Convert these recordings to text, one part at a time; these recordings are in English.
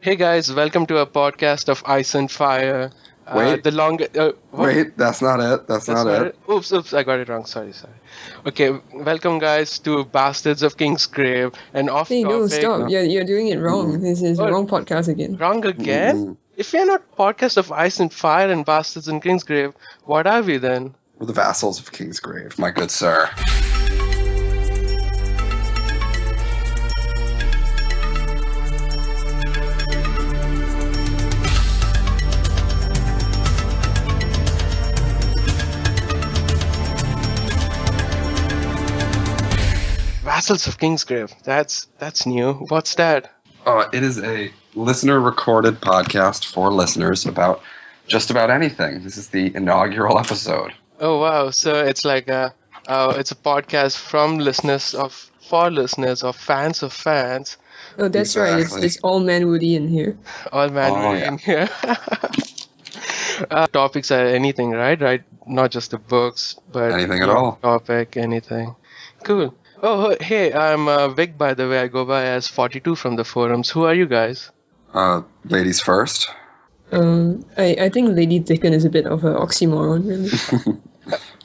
Hey guys, welcome to a podcast of Ice and Fire. Wait, The long what? wait, that's not it. That's That's not not it. it. Oops, I got it wrong. Sorry. Okay, welcome guys to Bastards of King's Grave, an Hey, no, off-topic. stop. No. You're doing it wrong. Mm-mm. This is Oh, wrong podcast again. wrong again? Mm-mm. If we are not podcast of Ice and Fire and Bastards in King's Grave, what are we then? We're the vassals of Kingsgrave, my good sir. Vassals of King's Grave. That's new. What's that? It is a listener-recorded podcast for listeners about just about anything. This is the inaugural episode. Oh wow! So it's like it's a podcast from listeners for listeners of fans. Oh, that's right. Exactly. It's all man Woody in here. All man Oh, in here. Topics are anything, right? Right, not just the books, but Anything at all. Topic, anything. Cool. Oh, hey, I'm Vic, by the way. I go by as 42 from the forums. Who are you guys? Ladies first. I think Lady Dickon is a bit of an oxymoron, really.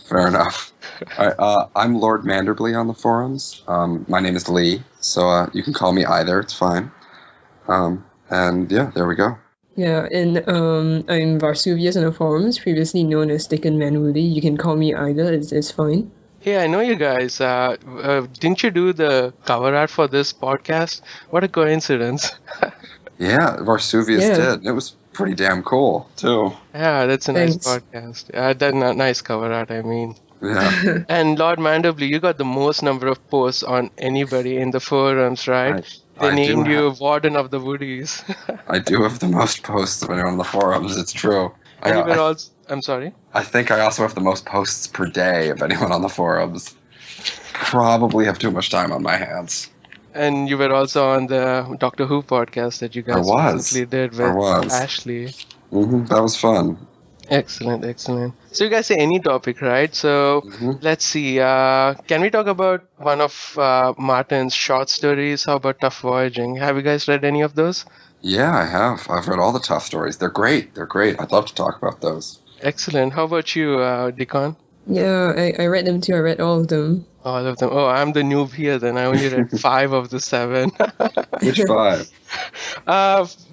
Fair enough. I'm Lord Manderbley on the forums. My name is Lee, so you can call me either. It's fine. And yeah, there we go. Yeah, and I'm Varsuvius on the forums, previously known as Dickon Man Woody. You can call me either. It's fine. Hey, I know you guys. Didn't you do the cover art for this podcast? What a coincidence. Yeah, Varsuvius Yeah. did. It was pretty damn cool, too. Yeah, that's a nice Thanks. podcast. That's a nice cover art, I mean. Yeah. And Lord Manderbley, you got the most number of posts on anybody in the forums, right? They I do named you have- Warden of the Woodies. I do have the most posts of anyone on the forums. It's true. And you were I also, I'm sorry. think I also have the most posts per day of anyone on the forums. Probably have too much time on my hands. And you were also on the Doctor Who podcast that you guys was. recently did I with was. Ashley. That was fun. Excellent. So you guys say any topic, right? So Mhm. let's see. Can we talk about one of Martin's short stories? How about Tuf Voyaging? Have you guys read any of those? Yeah, I have. I've read all the tough stories. They're great. I'd love to talk about those. Excellent. How about you, Deacon? Yeah, I read them too. I read all of them. All of them. Oh, I'm the noob here then. I only read 5 of the 7. Which 5?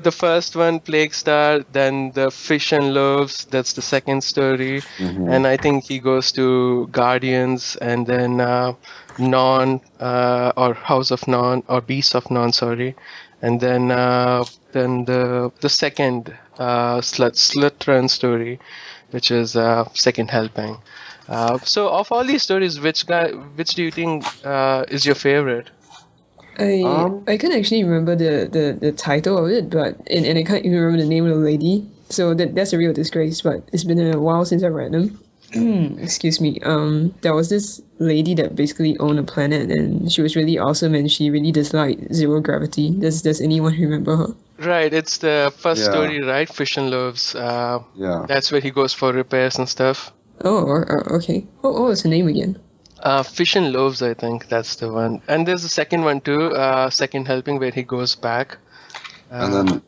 The first one, Plague Star, then the Fish and Loaves, that's the second story. Mhm. And I think he goes to Guardians and then Norn, or House of Norn, or Beast of Norn, sorry. And then the second Slut Run story, which is Second Helping. So of all these stories, which do you think is your favorite? I can't actually remember the title of it, but and I can't even remember the name of the lady. So that's a real disgrace. But it's been a while since I read them. Excuse me. There was this lady that basically owned a planet, and she was really awesome, and she really disliked zero gravity. Does anyone remember her? Right, it's the first Yeah. story, right? Fish and Loaves. Yeah. That's where he goes for repairs and stuff. Oh, okay. Oh, what's her name again? Fish and Loaves, I think that's the one. And there's the second one too, Second Helping, where he goes back. And then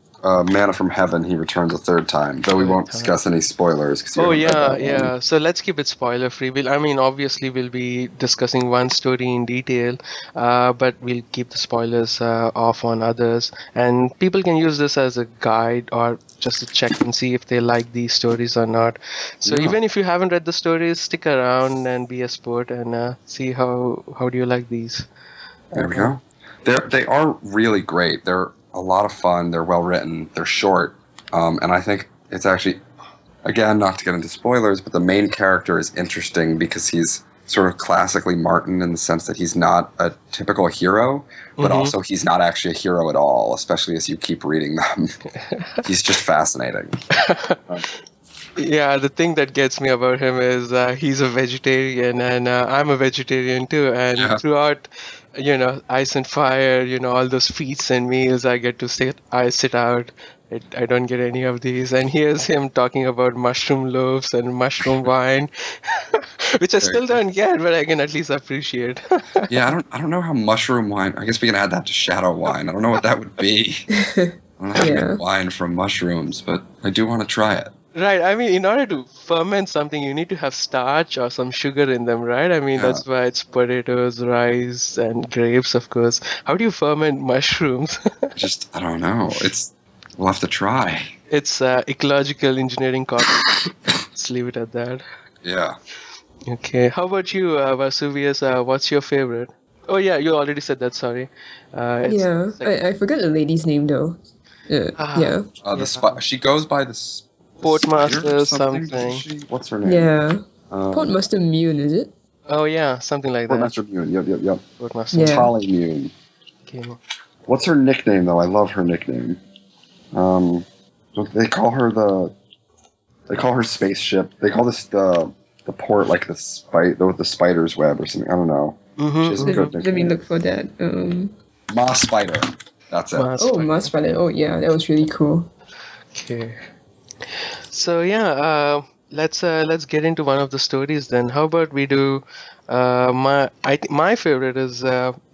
Manna from Heaven, he returns a third time, though we won't discuss any spoilers. 'Cause you Oh haven't read that one. yeah. So let's keep it spoiler free. Obviously we'll be discussing one story in detail, but we'll keep the spoilers off on others. And people can use this as a guide or just to check and see if they like these stories or not. So Yeah. even if you haven't read the stories, stick around and be a sport and see how do you like these. There we go. They are really great. They're a lot of fun. They're well written. They're short. And I think it's actually, again, not to get into spoilers, but the main character is interesting because he's sort of classically Martin in the sense that he's not a typical hero, but Mhm. also he's not actually a hero at all, especially as you keep reading them. He's just fascinating. Yeah, the thing that gets me about him is he's a vegetarian and I'm a vegetarian too. And Yeah. throughout, Ice and Fire, all those feasts and meals I get to sit out. I don't get any of these. And here's him talking about mushroom loaves and mushroom wine, which I still don't get, but I can at least appreciate. Yeah, I don't know how mushroom wine. I guess we can add that to shadow wine. I don't know what that would be. I don't have to Yeah. make wine from mushrooms, but I do want to try it. Right. I mean, in order to ferment something, you need to have starch or some sugar in them, right? I mean, Yeah. that's why it's potatoes, rice, and grapes, of course. How do you ferment mushrooms? I don't know. We'll have to try. It's ecological engineering course. Let's leave it at that. Yeah. Okay. How about you, Vesuvius? What's your favorite? Oh, yeah, you already said that. Sorry. It's Yeah. I forgot the lady's name though. Yeah. yeah. She goes by the Portmaster Spider or something. something. Doesn't she? What's her name? Yeah. Portmaster Mune, is it? Oh, yeah, something like that. Portmaster Mune. Yep. Portmaster. Yeah. Tali Mune. Okay. What's her nickname though? I love her nickname. They call her spaceship. They call this the port like the spider's web or something. I don't know. She has a good Let me nickname. look for that. Moss Spider. That's it. Mars Spider. Oh yeah, that was really cool. Okay. So yeah, let's get into one of the stories then. How about we do my favorite is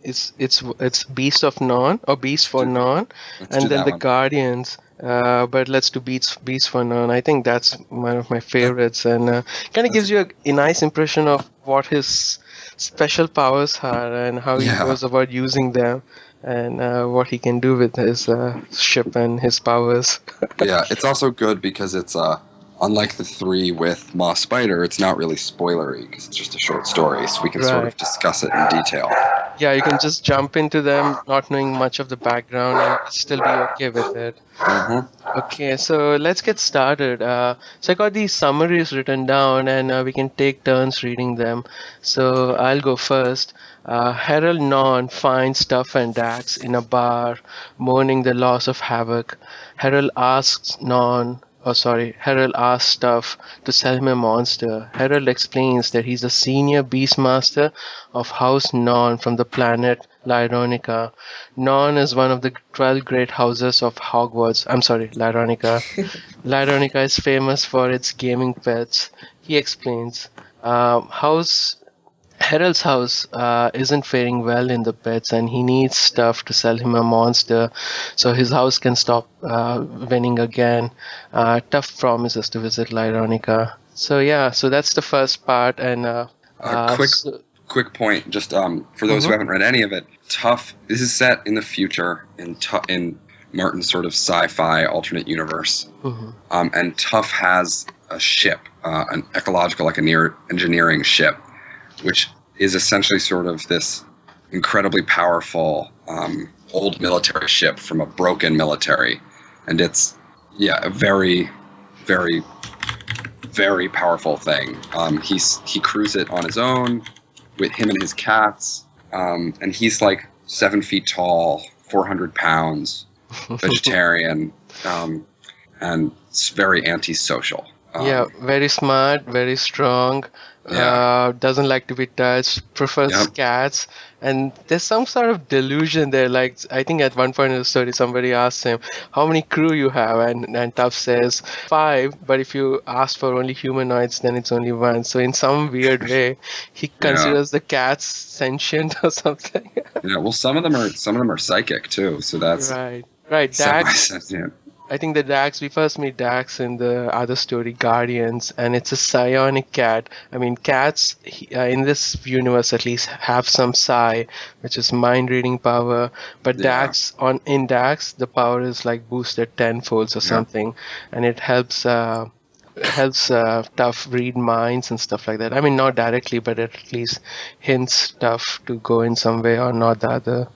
it's Beast of Norn or Beast for Norn, Let's and do then that the one. Guardians. But let's do Beast for Norn. I think that's one of my favorites, and kind of gives you a nice impression of what his special powers are and how he Yeah. goes about using them, and what he can do with his ship and his powers. Yeah, it's also good because it's unlike the three with Moss Spider, it's not really spoilery because it's just a short story, so we can sort of Right. discuss it in detail. Yeah, you can just jump into them not knowing much of the background and still be okay with it. Okay, so let's get started. So I got these summaries written down, and we can take turns reading them. So I'll go first. Harold Norn finds Tuff and Dax in a bar, mourning the loss of Havoc. Harold asks Tuff to sell him a monster. Harold explains that he's a senior beastmaster of House Norn from the planet Lyronica. Norn is one of the 12 great houses of Hogwarts. I'm sorry, Lyronica. Lyronica is famous for its gaming pets. He explains. Harold's house isn't faring well in the pets, and he needs stuff to sell him a monster so his house can stop winning again. Tuff promises to visit Lyronica. So yeah, so that's the first part, and Quick point, just for those who haven't read any of it, Tuff. This is set in the future in Martin's sort of sci-fi alternate universe, and Tuff has a ship, an ecological, like a near engineering ship, which is essentially sort of this incredibly powerful old military ship from a broken military, and it's a very, very, very powerful thing. He crews it on his own with him and his cats, and he's like 7 feet tall, 400 pounds, vegetarian, and very antisocial. Yeah, very smart, very strong. Doesn't like to be touched. Prefers cats. And there's some sort of delusion there. Like I think at one point in the story, somebody asked him, "How many crew you have?" And Tuff says 5. But if you ask for only humanoids, then it's only 1. So in some weird way, he considers the cats sentient or something. Yeah. Well, some of them are psychic too. So that's right. Dax. Semi-sentient. I think we first meet Dax in the other story, Guardians, and it's a psionic cat. I mean, cats in this universe at least have some psi, which is mind-reading power. But in Dax, the power is like boosted tenfolds or something, and it helps Tuff read minds and stuff like that. I mean, not directly, but it at least hints Tuff to go in some way or not the other.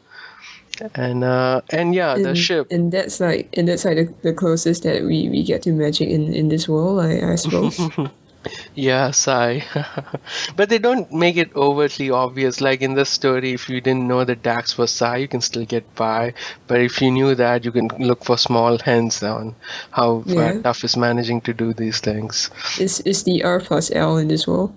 And the ship. And that's like the closest that we get to magic in this world, I suppose. Yeah, Sai. But they don't make it overtly obvious. Like in the story, if you didn't know that Dax was Sai, you can still get by. But if you knew that, you can look for small hints on how Tuff is managing to do these things. It's the R plus L in this world.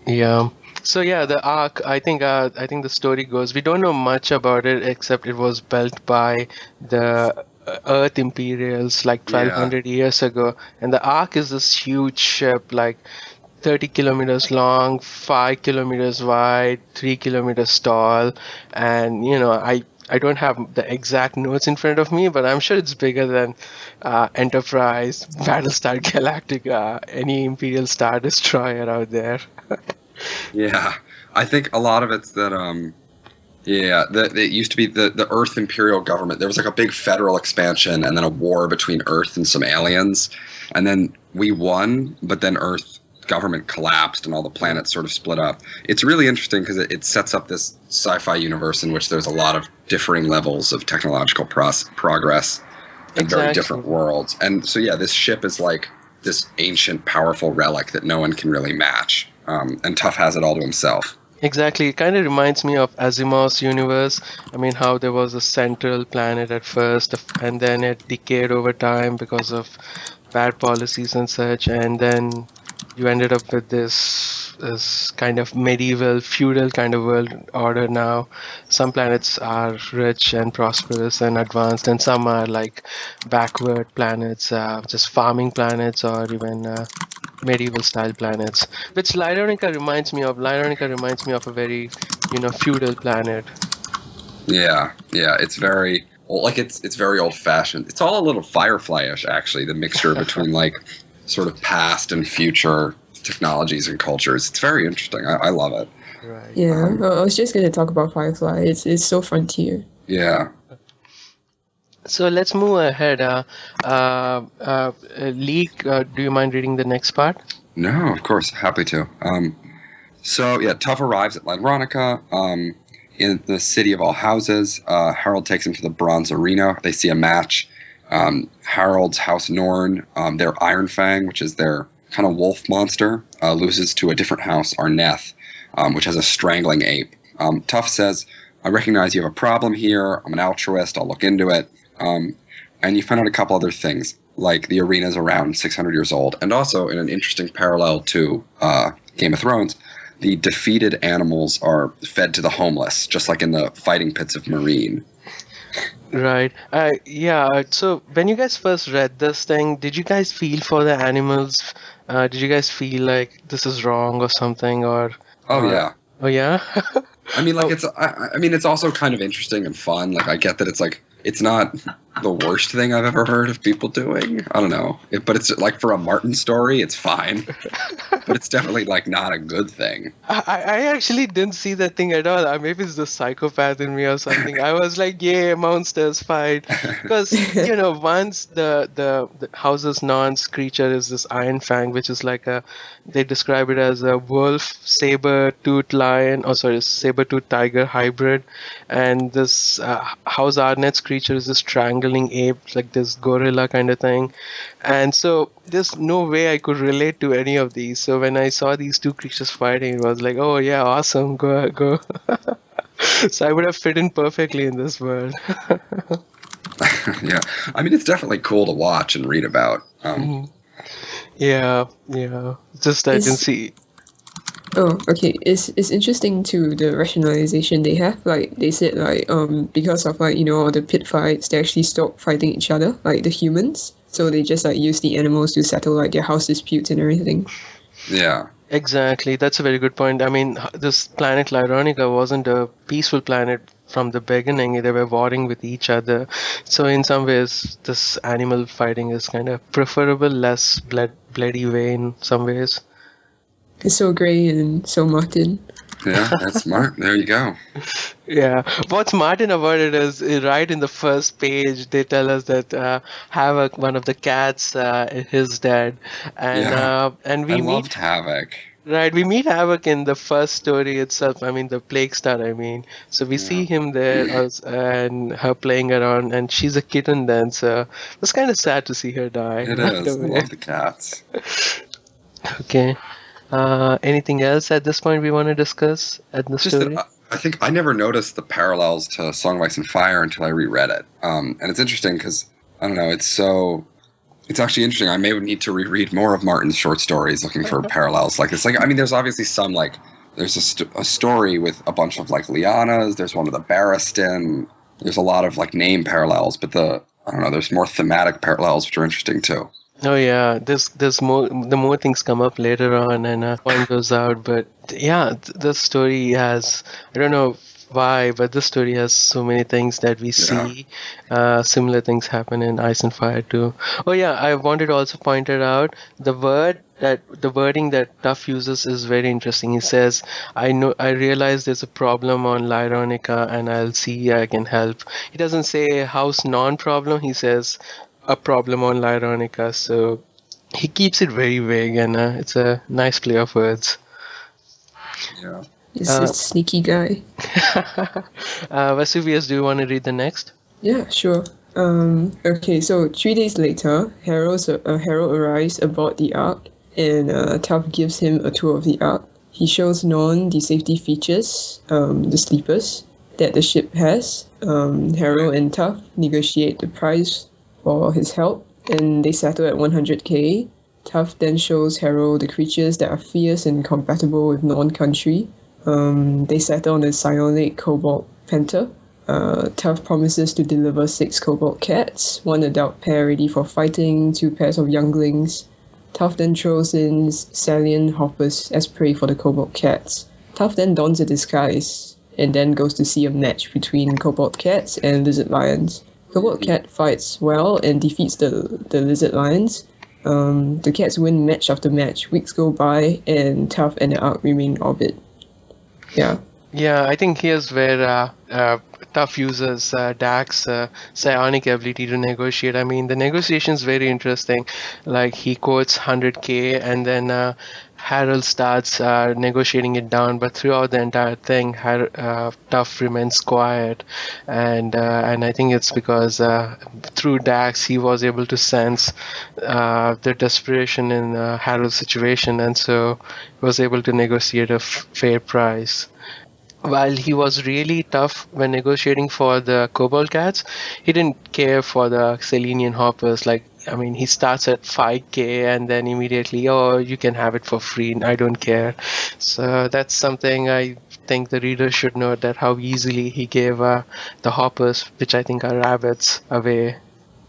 Yeah. So yeah, the Ark. I think the story goes. We don't know much about it except it was built by the Earth Imperials like 1200 years ago, and the Ark is this huge ship, like 30 kilometers long, 5 kilometers wide, 3 kilometers tall, and I don't have the exact notes in front of me, but I'm sure it's bigger than Enterprise, Battlestar Galactica, any Imperial Star Destroyer out there. Yeah, I think a lot of it's that it used to be the Earth Imperial government. There was like a big federal expansion and then a war between Earth and some aliens, and then we won, but then Earth government collapsed and all the planets sort of split up. It's really interesting because it sets up this sci-fi universe in which there's a lot of differing levels of technological progress and very different worlds. And so yeah, this ship is like this ancient, powerful relic that no one can really match. And Tuf has it all to himself. Exactly. It kind of reminds me of Asimov's universe. I mean, how there was a central planet at first, and then it decayed over time because of bad policies and such, and then you ended up with this kind of medieval, feudal kind of world order now. Some planets are rich and prosperous and advanced, and some are like backward planets, just farming planets, or even medieval style planets, which Lyronica reminds me of. Lyronica reminds me of a very, feudal planet. Yeah, it's very it's very old fashioned. It's all a little Firefly-ish, actually. The mixture between like sort of past and future technologies and cultures. It's very interesting. I love it. Right. Yeah, I was just going to talk about Firefly. It's so frontier. Yeah. So let's move ahead. Lee, do you mind reading the next part? No, of course, happy to. So yeah, Tuf arrives at Lyronica. In the city of all houses, Harold takes him to the bronze arena. They see a match. Harold's house Norn, their Iron Fang, which is their kind of wolf monster, loses to a different house, Arneth, which has a strangling ape. Tuf says, I recognize you have a problem here. I'm an altruist. I'll look into it. And you find out a couple other things, like the arena is around 600 years old. And also, in an interesting parallel to Game of Thrones, the defeated animals are fed to the homeless, just like in the fighting pits of Marine. Right. Yeah. So when you guys first read this thing, did you guys feel for the animals? Did you guys feel like this is wrong or something? Oh yeah. Oh yeah. I mean, like it's also kind of interesting and fun. Like I get that it's not the worst thing I've ever heard of people doing. I don't know, but it's like for a Martin story, it's fine. But it's definitely like not a good thing. I actually didn't see that thing at all. Maybe it's the psychopath in me or something. I was like, yeah, monsters fight, because once the house's Norn's creature is this Iron Fang, which is like they describe it as a wolf, saber-toothed lion, saber-toothed tiger hybrid, and this house Arnett's creature is this strangling ape, like this gorilla kind of thing. And so there's no way I could relate to any of these. So when I saw these two creatures fighting, it was like, oh yeah, awesome, go. So I would have fit in perfectly in this world. Yeah, I mean, it's definitely cool to watch and read about. Yeah. Just I can see. Oh, okay. It's interesting to the rationalization they have. Like they said, like because of like all the pit fights, they actually stopped fighting each other, like the humans. So they just like use the animals to settle like their house disputes and everything. Yeah. Exactly. That's a very good point. I mean, this planet Lyronica wasn't a peaceful planet from the beginning. They were warring with each other. So in some ways, this animal fighting is kind of preferable, less bloody way in some ways. It's so Grey and so Martin. Yeah, that's smart. There you go. Yeah. What's Martin about it is right in the first page, they tell us that Havoc, one of the cats, is dead. And we meet Havoc. Right, we meet Havoc in the first story itself. I mean, the Plague Star, So we see him there and her playing around, and she's a kitten then, so it's kind of sad to see her die. It is. I love the cats. Okay. Anything else at this point we want to discuss at the story? I think I never noticed the parallels to Song of Ice and Fire until I reread it. And it's interesting because, I don't know, it's actually interesting. I may need to reread more of Martin's short stories looking for parallels like this. Like, I mean, there's obviously some, like, there's a story with a bunch of, like, Lianas. There's one with a Barristan. There's a lot of, like, name parallels. But I don't know, there's more thematic parallels which are interesting, too. Oh yeah, there's more. The more things come up later on, and one goes out. But yeah, the story has. I don't know why, but this story has so many things that we see. Similar things happen in Ice and Fire too. Oh yeah, I wanted to also point it out. The wording that Tuff uses is very interesting. He says, I realize there's a problem on Lyronica and I'll see I can help." He doesn't say house non-problem, he says a problem on Lyronica. So he keeps it very vague, and it's a nice play of words. Yeah. He's a sneaky guy. Vesuvius, do you want to read the next? Yeah, sure. Okay, so 3 days later, Harold arrives aboard the Ark, and Tuff gives him a tour of the Ark. He shows Norn the safety features, the sleepers, that the ship has. Harold and Tuff negotiate the price for his help, and they settle at 100k. Tuff then shows Harold the creatures that are fierce and compatible with Norn country. They settle on the psionic Cobalt Panther. Tuff promises to deliver 6 Cobalt cats, 1 adult pair ready for fighting, 2 pairs of younglings. Tuff then throws in Salian hoppers as prey for the Cobalt cats. Tuff then dons a disguise and then goes to see a match between Cobalt cats and lizard lions. Cobalt cat fights well and defeats the lizard lions. The cats win match after match. Weeks go by and Tuff and the Ark remain in orbit. Yeah. Yeah, I think here's where Tuff uses Dak's psionic ability to negotiate. I mean, the negotiation is very interesting. Like, he quotes 100k, and then Harold starts negotiating it down, but throughout the entire thing, Tuff remains quiet, and I think it's because through Dax he was able to sense the desperation in Harold's situation, and so he was able to negotiate a fair price. While he was really tough when negotiating for the Cobalt Cats, he didn't care for the Selenian hoppers. Like, I mean, he starts at 5k and then immediately, oh, you can have it for free, I don't care. So that's something I think the reader should know, that how easily he gave the hoppers, which I think are rabbits, away.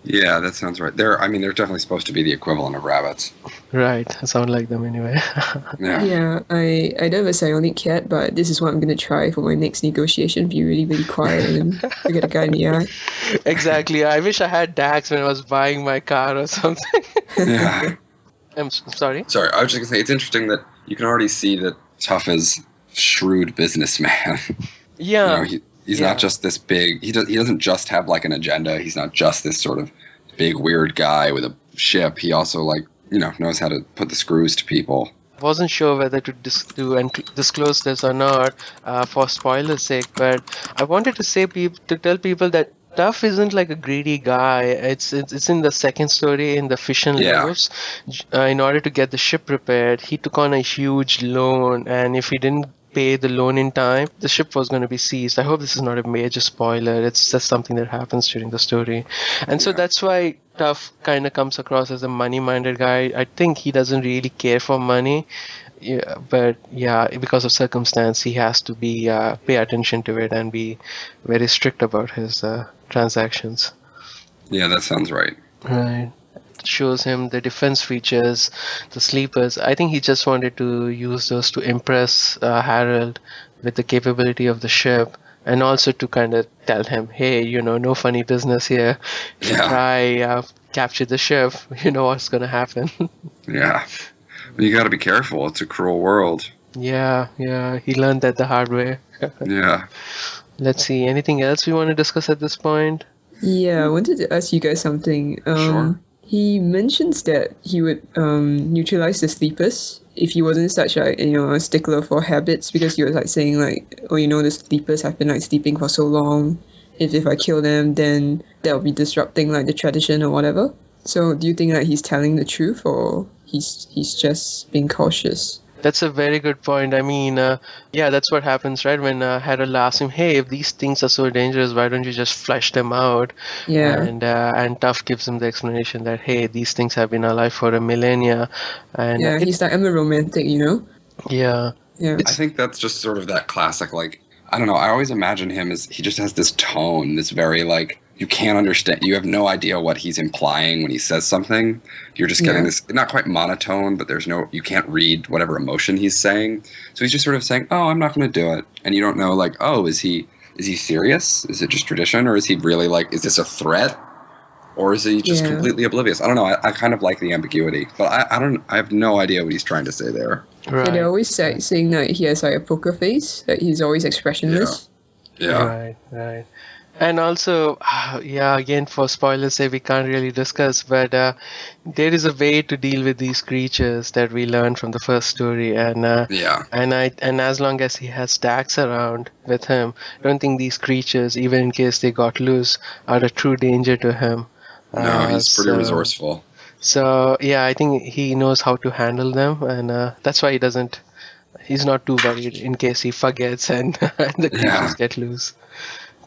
Yeah, that sounds right. They're definitely supposed to be the equivalent of rabbits. Right, sound like them anyway. Yeah, I don't have a psionic cat, but this is what I'm going to try for my next negotiation. Be really, really quiet and look at the guy in the eye. Exactly. I wish I had Dax when I was buying my car or something. Yeah. I'm sorry? Sorry, I was just going to say, it's interesting that you can already see that Tuff is shrewd businessman. Yeah. He's not just this big. He doesn't just have like an agenda. He's not just this sort of big weird guy with a ship. He also knows how to put the screws to people. Wasn't sure whether to disclose this or not for spoiler's sake, but I wanted to tell people that Tuff isn't like a greedy guy. It's in the second story in the Fish and Loaves. In order to get the ship repaired, he took on a huge loan, and if he didn't pay the loan in time, the ship was going to be seized. I hope this is not a major spoiler. It's just something that happens during the story. And so that's why Tuff kind of comes across as a money-minded guy. I think he doesn't really care for money. Yeah, but because of circumstance, he has to be pay attention to it and be very strict about his transactions. Yeah, that sounds right. Right. Shows him the defense features, the sleepers. I think he just wanted to use those to impress Harold with the capability of the ship, and also to kind of tell him, hey, no funny business here. If you try capture the ship, you know what's going to happen. Yeah. Well, you got to be careful. It's a cruel world. Yeah. He learned that the hard way. Yeah. Let's see. Anything else we want to discuss at this point? Yeah, I wanted to ask you guys something. Sure. He mentions that he would neutralize the sleepers if he wasn't such a stickler for habits, because he was like saying like, oh, the sleepers have been like sleeping for so long. If I kill them, then that'll be disrupting like the tradition or whatever. So do you think like he's telling the truth, or he's just being cautious? That's a very good point. I mean, that's what happens, right? When Harold asks him, hey, if these things are so dangerous, why don't you just flesh them out? Yeah. And Tuff gives him the explanation that, hey, these things have been alive for a millennia. And he's like, I'm a romantic, Yeah. Yeah. I think that's just sort of that classic, like, I don't know, I always imagine him as, he just has this tone, this very, like, you can't understand, you have no idea what he's implying when he says something. You're just getting this, not quite monotone, but you can't read whatever emotion he's saying. So he's just sort of saying, oh, I'm not going to do it. And you don't know, like, oh, is he is he serious? Is it just tradition, or is he really like, is this a threat, or is he just completely oblivious? I don't know. I kind of like the ambiguity, but I have no idea what he's trying to say there. Right. Yeah, they're always saying that he has like a poker face, that he's always expressionless. Yeah. Right. And also, again, for spoilers' sake, we can't really discuss, but there is a way to deal with these creatures that we learned from the first story, and as long as he has Dax around with him, I don't think these creatures, even in case they got loose, are a true danger to him. No, he's pretty resourceful. So yeah, I think he knows how to handle them, and that's why he's not too worried in case he forgets and the creatures get loose.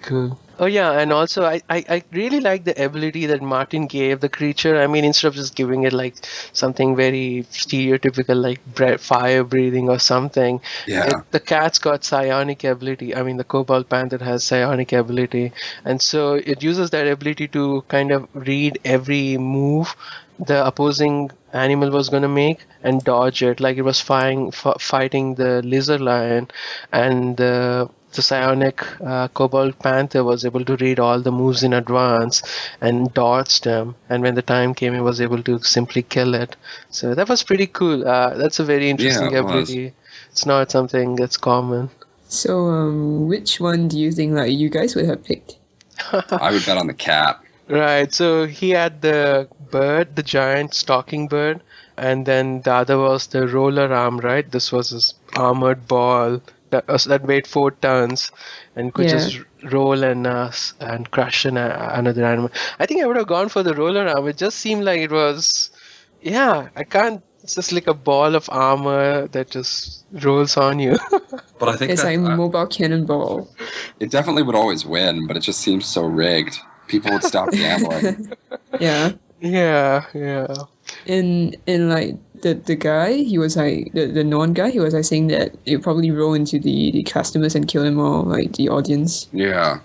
Cool. Oh yeah, and also I really like the ability that Martin gave the creature. I mean, instead of just giving it like something very stereotypical like fire breathing or something, the cat's got psionic ability. I mean, the Cobalt Panther has psionic ability, and so it uses that ability to kind of read every move the opposing animal was going to make and dodge it. Like it was fighting the lizard lion, and the psionic Cobalt Panther was able to read all the moves in advance and dodged them, and when the time came it was able to simply kill it. So that was pretty cool. That's a very interesting ability. It's not something that's common. So which one do you think like you guys would have picked? I would bet on the cat. Right, so he had the bird, the giant stalking bird, and then the other was the roller arm, right? This was his armored ball that weighed 4 tons and could just roll and crush another animal. I think I would have gone for the roller arm. It just seemed like it was, it's just like a ball of armor that just rolls on you. But I think it's like mobile cannonball. It definitely would always win, but it just seems so rigged. People would stop gambling. Yeah. And like the guy, he was like the Norn guy. He was like saying that it probably roll into the customers and kill them all, like the audience. Yeah.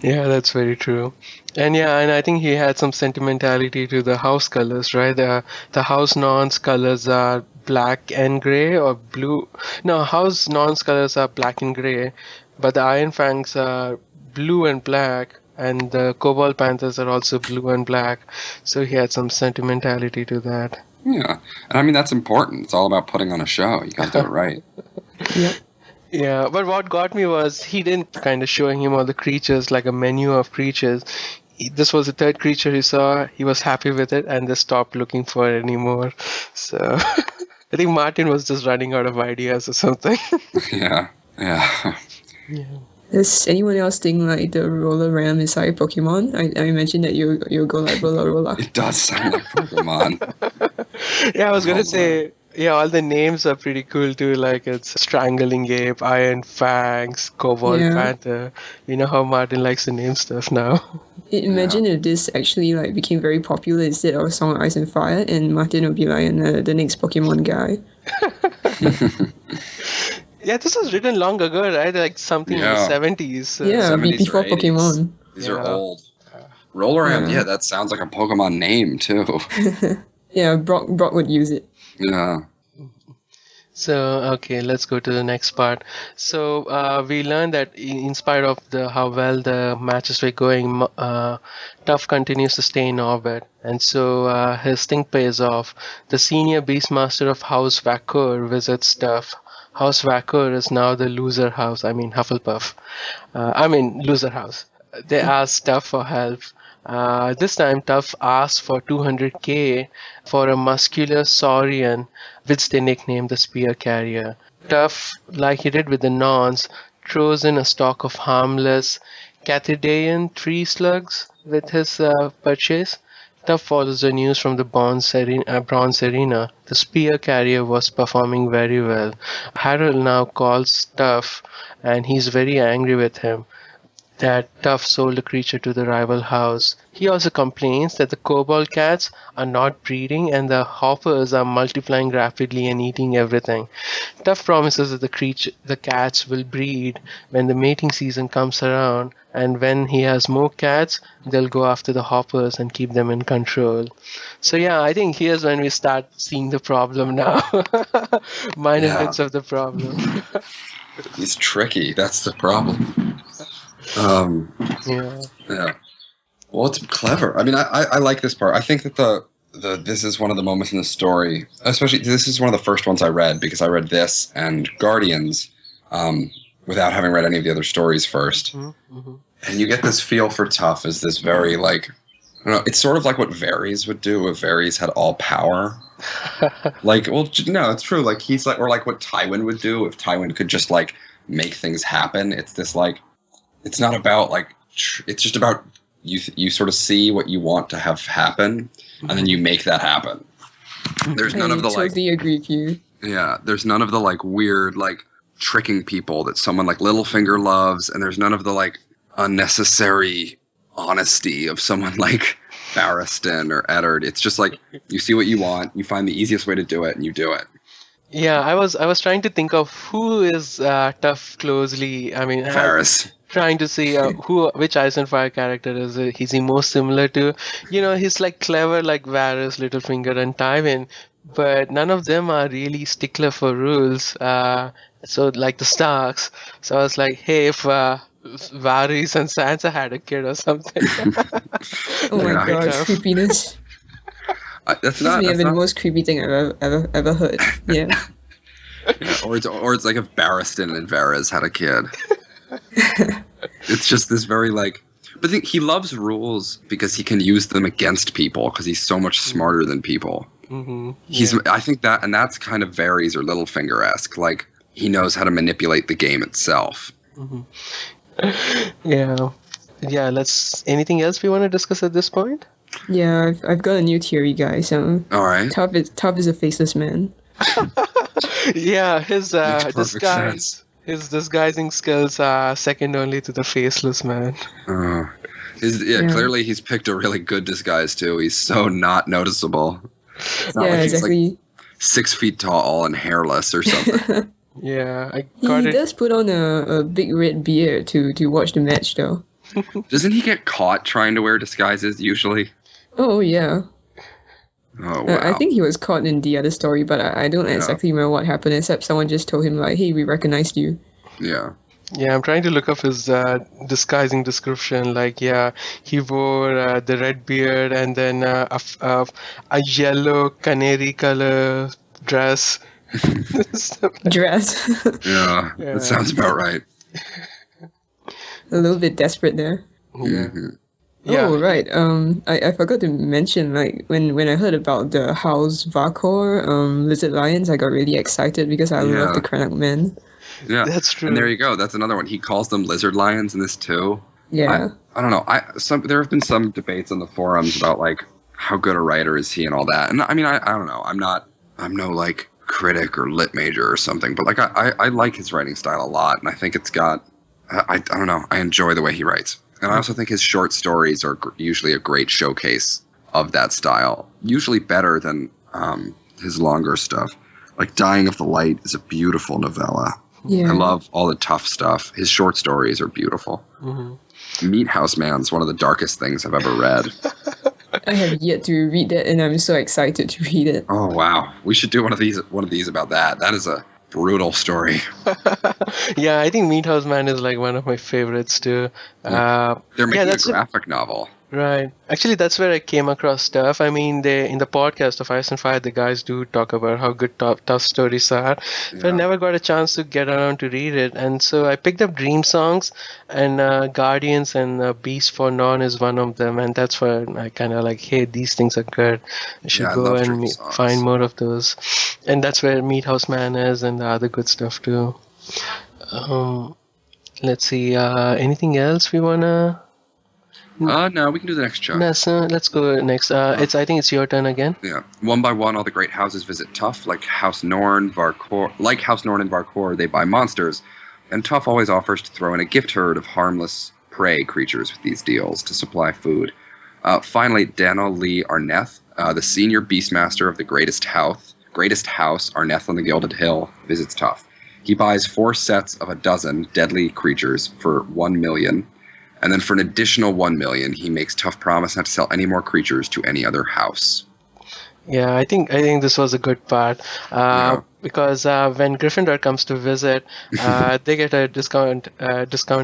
Yeah, that's very true. And I think he had some sentimentality to the house colors, right? The house Norn's colors are black and gray or blue. No, house Norn's colors are black and gray, but the Iron Fangs are blue and black. And the Cobalt Panthers are also blue and black, so he had some sentimentality to that. Yeah, and I mean that's important. It's all about putting on a show. You gotta do it right. Yeah, but what got me was he didn't kind of showing him all the creatures like a menu of creatures. This was the third creature he saw. He was happy with it and they stopped looking for it anymore. So I think Martin was just running out of ideas or something. Yeah. Does anyone else think like the roller ram is like Pokemon? I mentioned that you go like roller. It does sound like Pokemon. Yeah, I was gonna say, all the names are pretty cool too. Like it's Strangling Ape, Iron Fangs, Cobalt Panther. You know how Martin likes to name stuff now. Imagine if this actually like became very popular instead of Song of Ice and Fire, and Martin would be like the next Pokemon guy. Yeah, this was written long ago, right? Like something in the 70s. Yeah, 70s before Pokemon. These are old. Roller-Ram, that sounds like a Pokemon name, too. Yeah, Brock would use it. Yeah. So, okay, let's go to the next part. So, we learned that in spite of how well the matches were going, Tuf continues to stay in orbit. And so, his thing pays off. The senior Beastmaster of House Vakur visits Tuf. House Vakur is now the loser house. I mean, Hufflepuff. Loser house. They ask Tuf for help. This time, Tuf asks for 200k for a muscular saurian, which they nicknamed the Spear Carrier. Tuf, like he did with the Norns, throws in a stock of harmless Cathidian tree slugs with his purchase. Tuf follows the news from the Bronze Arena. The Spear Carrier was performing very well. Harold now calls Tuf, and he's very angry with him that Tuf sold the creature to the rival house. He also complains that the kobold cats are not breeding and the hoppers are multiplying rapidly and eating everything. Tuf promises that the cats will breed when the mating season comes around, and when he has more cats, they'll go after the hoppers and keep them in control. So I think here's when we start seeing the problem now. Minor bits of the problem. He's tricky. That's the problem. Yeah. Well, it's clever. I mean, I like this part. I think that this is one of the moments in the story, especially this is one of the first ones I read because I read this and Guardians without having read any of the other stories first. Mm-hmm. And you get this feel for Tuf as this very, like, I don't know, it's sort of like what Varys would do if Varys had all power. Like, well, no, it's true. Like, he's like, or like what Tywin would do if Tywin could just, like, make things happen. It's this, like, it's not about, like, it's just about you sort of see what you want to have happen, and then you make that happen. There's none of the, like... I totally agree with you. Yeah, there's none of the, like, weird, like, tricking people that someone like Littlefinger loves, and there's none of the, like, unnecessary honesty of someone like Barristan or Eddard. It's just like you see what you want, you find the easiest way to do it, and you do it. Yeah, I was trying to think of who is Tuf closely. I mean, Varys. Trying to see which Ice and Fire character is he most similar to. You know, he's like clever like Varys, Littlefinger, and Tywin, but none of them are really stickler for rules. So like the Starks. So I was like, hey, if Varys and Sansa had a kid or something. Oh my god, creepiness. That's not the most creepy thing I've ever heard. Yeah. Or it's like if Barristan and Varys had a kid. It's just this very like, but he loves rules because he can use them against people because he's so much smarter than people. Mm-hmm. I think that, and that's kind of Varys or Littlefinger-esque. Like he knows how to manipulate the game itself. Mm-hmm. Yeah. Anything else we want to discuss at this point? Yeah, I've got a new theory, guys. All right. Tuf is a faceless man. Yeah, his disguising skills are second only to the faceless man. Clearly he's picked a really good disguise too. He's so not noticeable. It's not like exactly. He's like 6 feet tall and hairless or something. Yeah, he does put on a big red beard to watch the match, though. Doesn't he get caught trying to wear disguises usually? Oh, yeah. Oh, wow. I think he was caught in the other story, but I don't exactly remember what happened, except someone just told him, like, hey, we recognized you. Yeah. Yeah, I'm trying to look up his disguising description. Like, yeah, he wore the red beard and then a yellow canary color dress. Dress. Yeah, that sounds about right. A little bit desperate there. Yeah. Mm-hmm. Yeah. Oh, right. I forgot to mention, like, when I heard about the House Vakor, Lizard Lions, I got really excited because I love the Cranach men. Yeah, that's true. And there you go. That's another one. He calls them Lizard Lions in this too. Yeah. I don't know. There have been some debates on the forums about, like, how good a writer is he and all that. And I mean, I don't know. I'm no, like, critic or lit major or something, but like I like his writing style a lot, and I think it's got I don't know, I enjoy the way he writes, and I also think his short stories are usually a great showcase of that style, usually better than his longer stuff. Like Dying of the Light is a beautiful novella. I love all the Tuf stuff. His short stories are beautiful. Meat House Man's one of the darkest things I've ever read. I have yet to read that, and I'm so excited to read it. Oh wow, we should do one of these about that. That is a brutal story. Yeah, I think Meat House Man is like one of my favorites too. They're making a graphic novel. Right. Actually, that's where I came across stuff. I mean, in the podcast of Ice and Fire, the guys do talk about how good tough stories are. But I never got a chance to get around to read it. And so I picked up Dream Songs, and Guardians and Beast for Norn is one of them. And that's where I kind of like, hey, these things are good. I should go and find more of those. And that's where Meat House Man is and the other good stuff too. Let's see. Anything else we want to... No, we can do the next chapter. Let's go next. I think it's your turn again. Yeah. One by one, all the great houses visit Tuf, like House Norn and Varkor, they buy monsters, and Tuf always offers to throw in a gift herd of harmless prey creatures with these deals to supply food. Finally, Daniel Lee Arneth, the senior beastmaster of the greatest house, Arneth on the Gilded Hill, visits Tuf. He buys 4 sets of a dozen deadly creatures for 1 million. And then for an additional 1 million, he makes Tuf promise not to sell any more creatures to any other house. Yeah, I think this was a good part because when Gryffindor comes to visit, they get a discount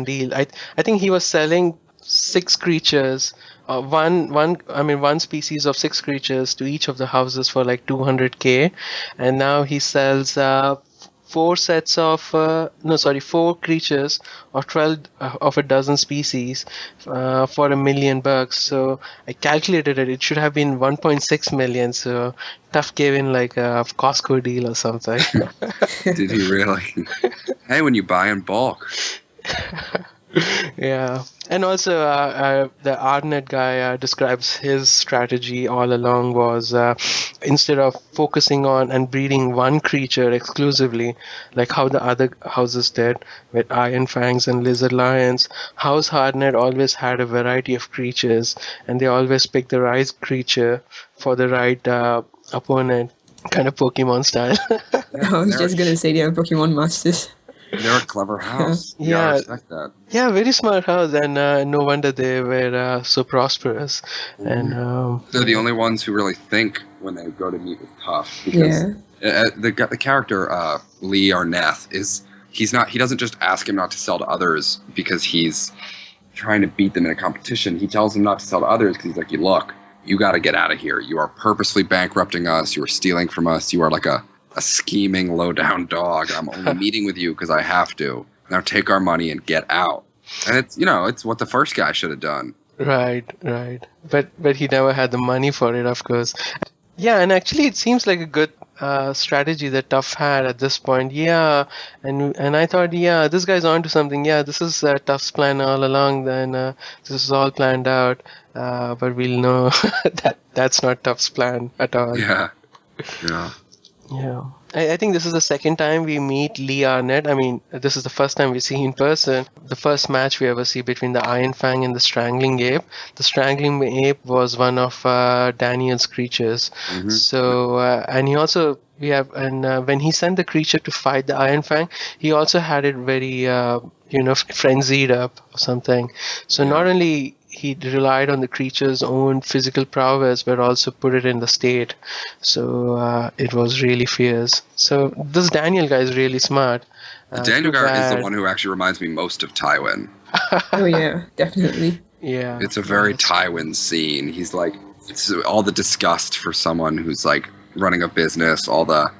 deal. I think he was selling six creatures, one species of six creatures to each of the houses for like 200K, and now he sells four creatures of 12 of a dozen species for $1 million. So I calculated it. It should have been 1.6 million. So Tough gave in like a Costco deal or something. Did he really? Hey, when you buy in bulk. Yeah, and also the Arnet guy describes his strategy all along was instead of focusing on and breeding one creature exclusively, like how the other houses did with Iron Fangs and Lizard Lions, House Hartnett always had a variety of creatures, and they always picked the right creature for the right opponent, kind of Pokemon style. I was just gonna say they are Pokemon masters. They're a clever house. You Yeah. gotta respect that. Yeah, very smart house, and no wonder they were so prosperous. And They're the only ones who really think when they go to meet with Tuff. Because the character Lee Arneth he doesn't just ask him not to sell to others because he's trying to beat them in a competition. He tells them not to sell to others because he's like, look, you got to get out of here. You are purposely bankrupting us. You are stealing from us. You are like a scheming, low-down dog. I'm only meeting with you because I have to. Now take our money and get out. And it's what the first guy should have done. Right. But he never had the money for it, of course. Yeah, and actually it seems like a good strategy that Tuff had at this point. Yeah, and I thought, yeah, this guy's onto something. Yeah, this is Tuff's plan all along. Then this is all planned out. But we'll know that that's not Tuff's plan at all. Yeah. Yeah. I think this is the second time we meet Lee Arnett. I mean, this is the first time we see him in person. The first match we ever see between the Iron Fang and the Strangling Ape. The Strangling Ape was one of Daniel's creatures. Mm-hmm. So, and he also, when he sent the creature to fight the Iron Fang, he also had it very, frenzied up or something. So not only he relied on the creature's own physical prowess, but also put it in the state. So it was really fierce. So this Daniel guy is really smart. The Daniel guy is the one who actually reminds me most of Tywin. Oh yeah, definitely. Yeah. It's a very Tywin scene. He's like, it's all the disgust for someone who's like running a business, all the,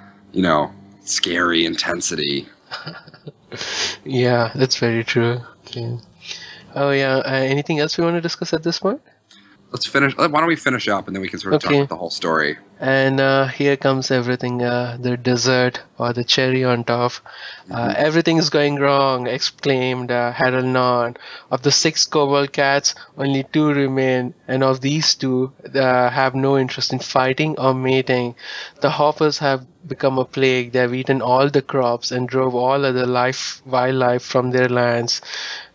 scary intensity. Yeah, that's very true. Okay. Oh yeah. Anything else we want to discuss at this point? Let's finish. Why don't we finish up and then we can sort of talk about the whole story. And here comes everything, the dessert or the cherry on top. Everything is going wrong, exclaimed Harold Norn. Of the 6 kobold cats, only 2 remain, and of these 2 have no interest in fighting or mating. The hoppers have become a plague. They have eaten all the crops and drove all other wildlife from their lands.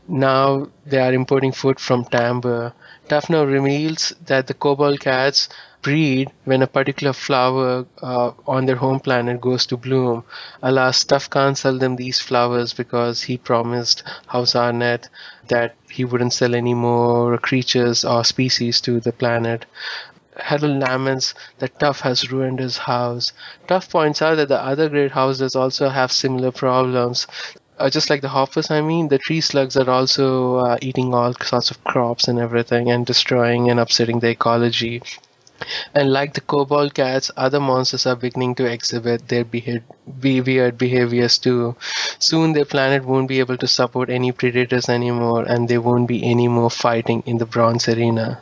Now they are importing food from Tamber. Tufno reveals that the kobold cats breed when a particular flower on their home planet goes to bloom. Alas, Tuff can't sell them these flowers because he promised House Arnett that he wouldn't sell any more creatures or species to the planet. Harold laments that Tuff has ruined his house. Tuff points out that the other great houses also have similar problems. Just like the hoppers, the tree slugs are also eating all sorts of crops and everything and destroying and upsetting the ecology. And like the kobold cats, other monsters are beginning to exhibit their weird behaviors too. Soon their planet won't be able to support any predators anymore, and there won't be any more fighting in the Bronze Arena.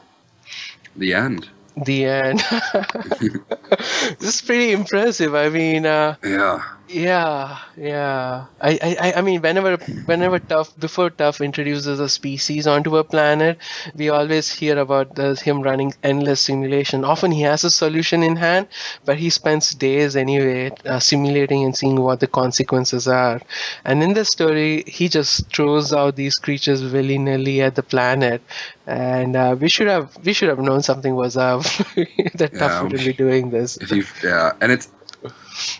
The end. The end. This is pretty impressive. Yeah. I mean, whenever Tuff introduces a species onto a planet, we always hear about him running endless simulation. Often he has a solution in hand, but he spends days anyway simulating and seeing what the consequences are. And in this story, he just throws out these creatures willy-nilly at the planet, and we should have known something was up. That Tuff wouldn't be doing this. And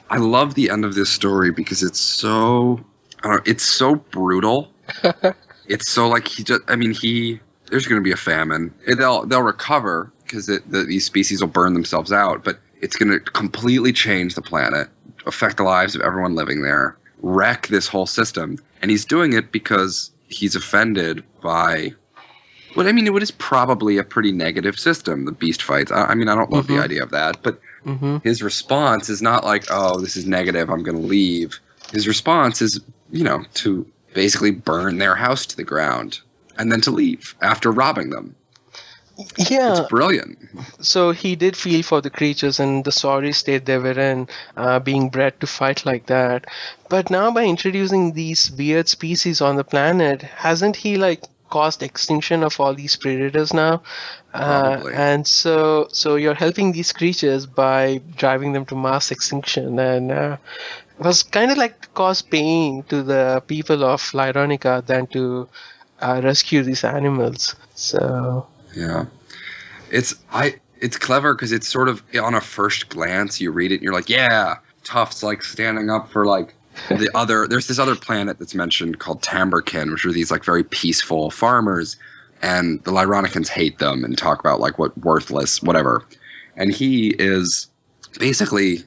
I love the end of this story because it's so brutal. It's so like there's going to be a famine. They'll recover because these species will burn themselves out. But it's going to completely change the planet, affect the lives of everyone living there, wreck this whole system. And he's doing it because he's offended by what is probably a pretty negative system, the beast fights. I don't love the idea of that, but his response is not like, oh, this is negative, I'm going to leave. His response is, to basically burn their house to the ground and then to leave after robbing them. Yeah. It's brilliant. So he did feel for the creatures and the sorry state they were in, being bred to fight like that. But now by introducing these weird species on the planet, hasn't he caused extinction of all these predators now? Probably. And so you're helping these creatures by driving them to mass extinction, and it was kind of like to cause pain to the people of Lyronica than to rescue these animals. So yeah, it's clever because it's sort of, on a first glance you read it and you're like, yeah, Tuf's standing up for the other. There's this other planet that's mentioned called Tamberkin, which are these very peaceful farmers, and the Lyronicans hate them and talk about what worthless whatever, and he is basically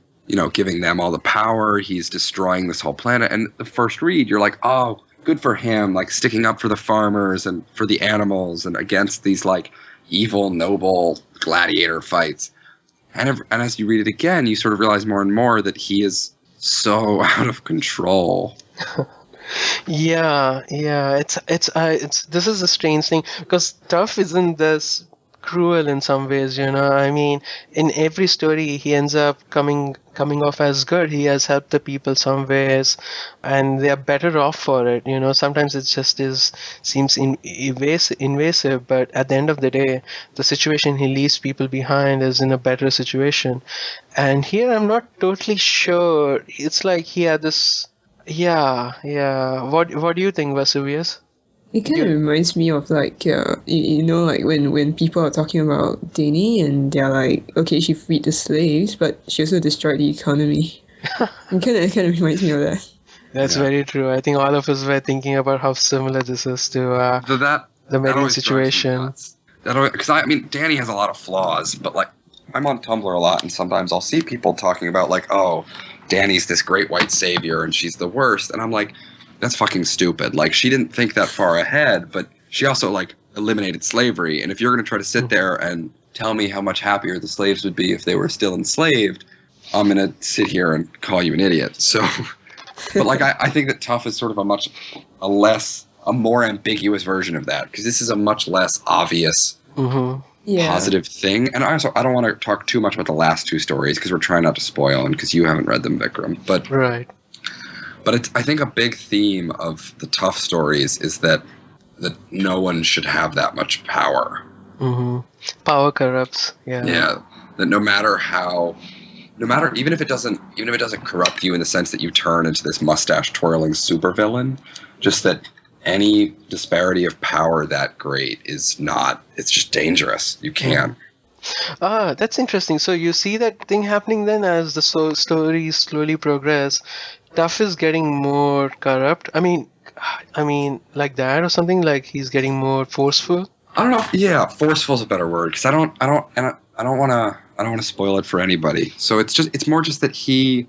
giving them all the power. He's destroying this whole planet, and the first read you're like, oh, good for him, sticking up for the farmers and for the animals and against these evil, noble gladiator fights. And as you read it again, you sort of realize more and more that he is so out of control. Yeah. It's this is a strange thing because Tuf isn't this cruel in some ways, I mean, in every story he ends up coming off as good. He has helped the people some ways and they are better off for it. Sometimes it just seems invasive, but at the end of the day, the situation he leaves people behind is in a better situation. And here I'm not totally sure. It's like he had this. Yeah. What do you think, Vesuvius? It kind of reminds me of when people are talking about Dani and they're like, okay, she freed the slaves, but she also destroyed the economy. It kind of reminds me of that. That's very true. I think all of us were thinking about how similar this is to the Marine situation. Because Dani has a lot of flaws, but I'm on Tumblr a lot, and sometimes I'll see people talking about oh, Dani's this great white savior and she's the worst, and I'm like, that's fucking stupid. She didn't think that far ahead, but she also eliminated slavery. And if you're going to try to sit there and tell me how much happier the slaves would be if they were still enslaved, I'm going to sit here and call you an idiot. So, but I think that Tuf is sort of a more ambiguous version of that, because this is a much less obvious positive thing. And I don't want to talk too much about the last two stories because we're trying not to spoil them, because you haven't read them, Vikram. But right. But I think a big theme of the Tuf stories is that no one should have that much power. Power corrupts. Yeah. Yeah. That even if it doesn't corrupt you in the sense that you turn into this mustache twirling supervillain, just that any disparity of power that great it's just dangerous. You can't. That's interesting. So you see that thing happening then as the stories slowly progress. Tuf is getting more corrupt. I mean, like that or something. He's getting more forceful. I don't know. Yeah, forceful is a better word, because I don't want to spoil it for anybody. So it's more just that he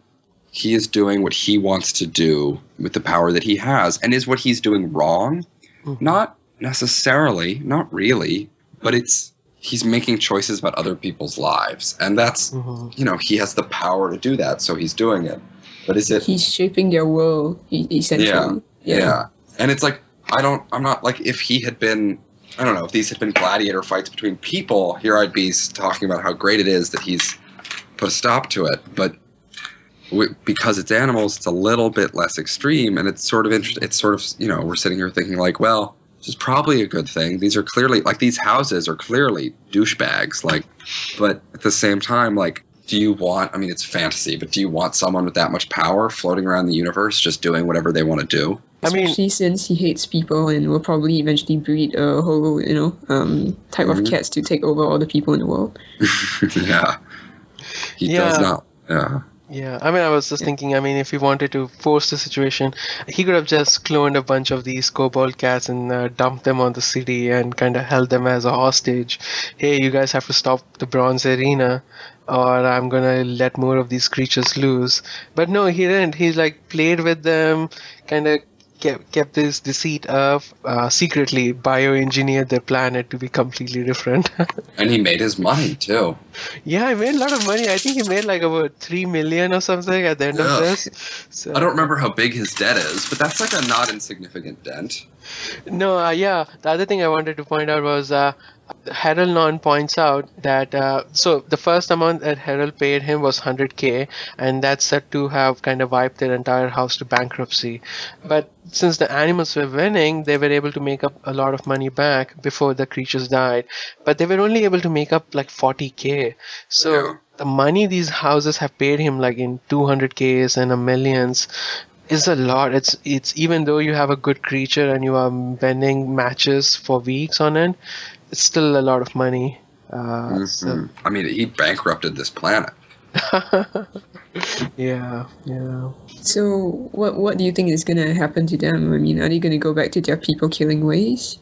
is doing what he wants to do with the power that he has, and is what he's doing wrong? Not necessarily, not really, but he's making choices about other people's lives, and that's he has the power to do that, so he's doing it. But is it? He's shaping their world, essentially. Yeah. And it's I'm not if he had been, I don't know, if these had been gladiator fights between people, here I'd be talking about how great it is that he's put a stop to it. But because it's animals, it's a little bit less extreme, and it's sort of interesting. It's sort of, we're sitting here thinking well, this is probably a good thing. These are clearly, these houses are clearly douchebags, but at the same time, do you want, it's fantasy, but do you want someone with that much power floating around the universe just doing whatever they want to do? Especially since he hates people and will probably eventually breed a whole, type of cats to take over all the people in the world. Yeah. He does not. Yeah. Yeah, I mean, I was just thinking, I mean, if he wanted to force the situation, he could have just cloned a bunch of these kobold cats and dumped them on the city and kind of held them as a hostage. Hey, you guys have to stop the Bronze Arena, or I'm gonna let more of these creatures loose. But no, he didn't. He like played with them, kind of kept this deceit up, secretly bioengineered their planet to be completely different. And he made his money too. Yeah, I made a lot of money. I think he made like about 3 million or something at the end of Ugh. this. So, I don't remember how big his debt is, but that's like a not insignificant dent. No, yeah. The other thing I wanted to point out was Harold Norn points out that so the first amount that Harold paid him was 100K, and that's said to have kind of wiped their entire house to bankruptcy. But since the animals were winning, they were able to make up a lot of money back before the creatures died. But they were only able to make up like 40K. So Yeah. the money these houses have paid him, like in 200Ks and a millions, is a lot. It's even though you have a good creature and you are winning matches for weeks on end, it's still a lot of money. So I mean, he bankrupted this planet. yeah. So what do you think is gonna happen to them? I mean, are they gonna go back to their people killing ways?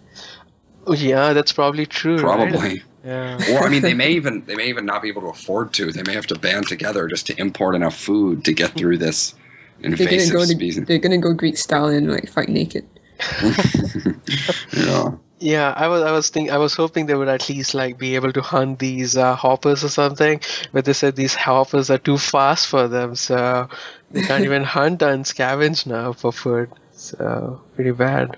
Oh, yeah, that's probably true. Right? Probably. Yeah. Or I mean, they may even not be able to afford to. They may have to band together just to import enough food to get through this invasive species. They're gonna go Greek style and like fight naked. Yeah. Yeah, I was hoping they would at least like be able to hunt these hoppers or something, but they said these hoppers are too fast for them, so they can't even hunt and scavenge now for food. So pretty bad.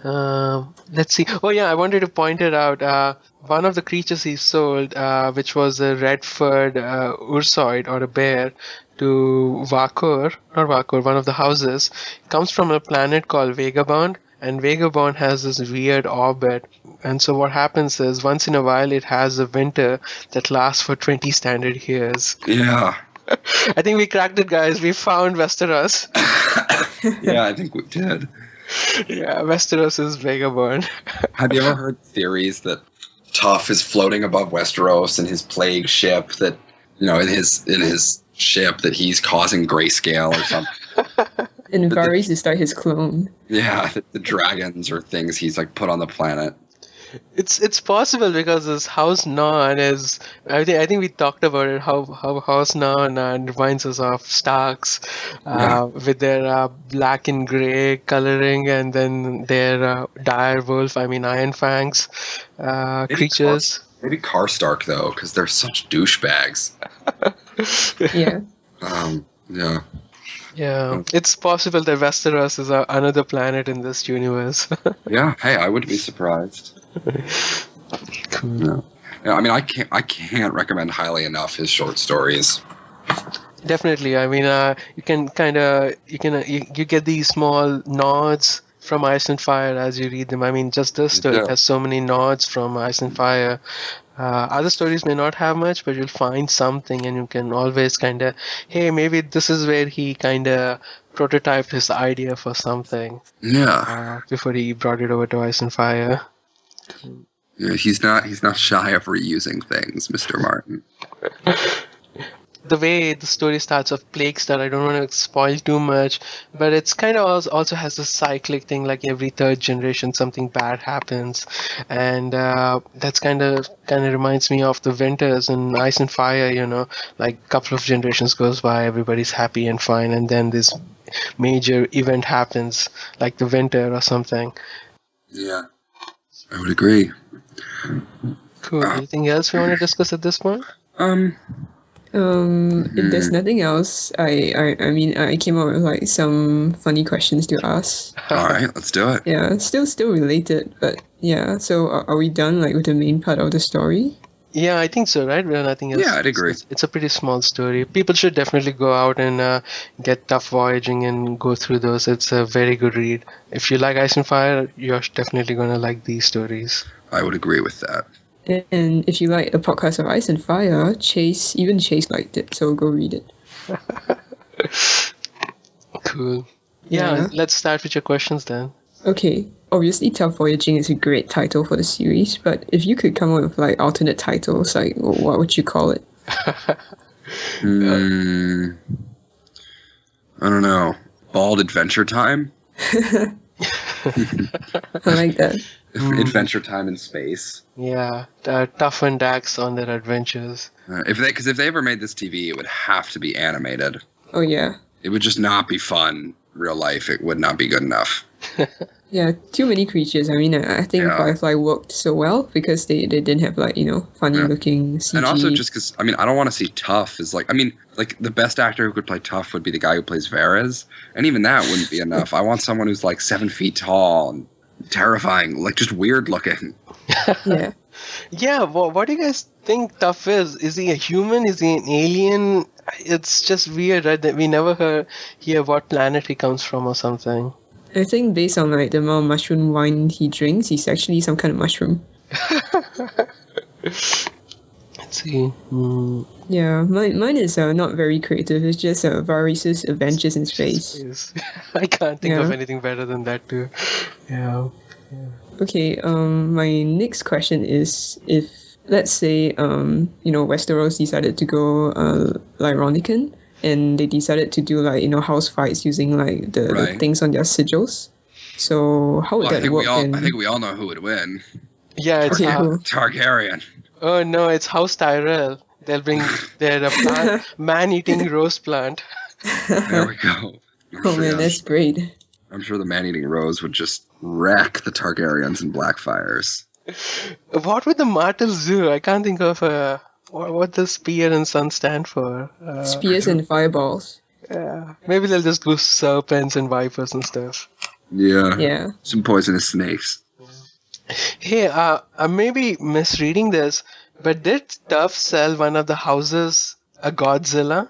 Let's see. Oh yeah, I wanted to point it out. One of the creatures he sold, which was a red-furred ursoid or a bear, to one of the houses, comes from a planet called Vagabond. And Vagabond has this weird orbit. And so what happens is, once in a while, it has a winter that lasts for 20 standard years. Yeah. I think we cracked it, guys. We found Westeros. Yeah, I think we did. Yeah, Westeros is Vagabond. Have you ever heard theories that Tuf is floating above Westeros in his plague ship, that, you know, in his ship, that he's causing grayscale or something? And Varys is like his clone. Yeah, the dragons or things he's like put on the planet. It's possible because this House Norn is. I think we talked about it. How House Norn reminds us of Starks, with their black and gray coloring, and then their dire wolf. I mean Iron Fangs creatures. Maybe Karstark though, because they're such douchebags. Yeah. Yeah. Yeah, it's possible that Westeros is another planet in this universe. Yeah. Hey, I wouldn't be surprised. Cool. Yeah. I mean, I can't recommend highly enough his short stories. Definitely. I mean, you can you get these small nods from Ice and Fire as you read them. I mean, just this story has so many nods from Ice and Fire. Other stories may not have much, but you'll find something, and you can always kind of, hey, maybe this is where he kind of prototyped his idea for something. Yeah. Before he brought it over to Ice and Fire. Yeah, he's not shy of reusing things, Mr. Martin. The way the story starts of plagues that I don't want to spoil too much, but it's kind of also has a cyclic thing, like every third generation something bad happens, and that's kind of reminds me of the winters in Ice and Fire. You know, like a couple of generations goes by, everybody's happy and fine, and then this major event happens, like the winter or something. Yeah, I would agree. Cool. Anything else we want to discuss at this point? If there's nothing else, I mean, I came up with like some funny questions to ask. All right, let's do it. Yeah, still related, but yeah. So are we done like with the main part of the story? Yeah, I think so, right? Well, nothing else. Yeah, I'd agree. It's a pretty small story. People should definitely go out and get Tuf Voyaging and go through those. It's a very good read. If you like Ice and Fire, you're definitely going to like these stories. I would agree with that. And if you like the podcast of Ice and Fire, Chase liked it, so go read it. Cool. Yeah, let's start with your questions then. Okay, obviously Tuf Voyaging is a great title for the series, but if you could come up with like alternate titles, like what would you call it? I don't know. Bald Adventure Time? I like that. Adventure Time in space. Yeah, Tough and Dax on their adventures. Because if they ever made this TV, it would have to be animated. Oh yeah. It would just not be fun. Real life, it would not be good enough. Yeah, too many creatures. I mean, I think Firefly worked so well because they didn't have funny looking CG. And also just because, I mean, I don't want to see Tough as the best actor who could play Tough would be the guy who plays Varys. And even that wouldn't be enough. I want someone who's 7 feet tall and terrifying, just weird looking. Yeah. Yeah, what do you guys think Tough is? Is he a human? Is he an alien? It's just weird, right? That we never hear what planet he comes from or something. I think based on the amount of mushroom wine he drinks, he's actually some kind of mushroom. Let's see. Yeah, mine is not very creative. It's just Varys' Adventures in Space. I can't think of anything better than that too. Yeah. Okay. My next question is, if let's say Westeros decided to go Lyronican, and they decided to do house fights using the things on their sigils. So how would that work? I think we all know who would win. Yeah, it's Targaryen. Oh no, it's House Tyrell. They'll bring their man-eating rose plant. There we go. That's great. I'm sure the man-eating rose would just wreck the Targaryens in Blackfires. What would the Martells do? I can't think of what does Spear and Sun stand for? Spears and fireballs. Yeah. Maybe they'll just go serpents and vipers and stuff. Yeah. Yeah. Some poisonous snakes. Hey, I may be misreading this, but did Tuff sell one of the houses a Godzilla?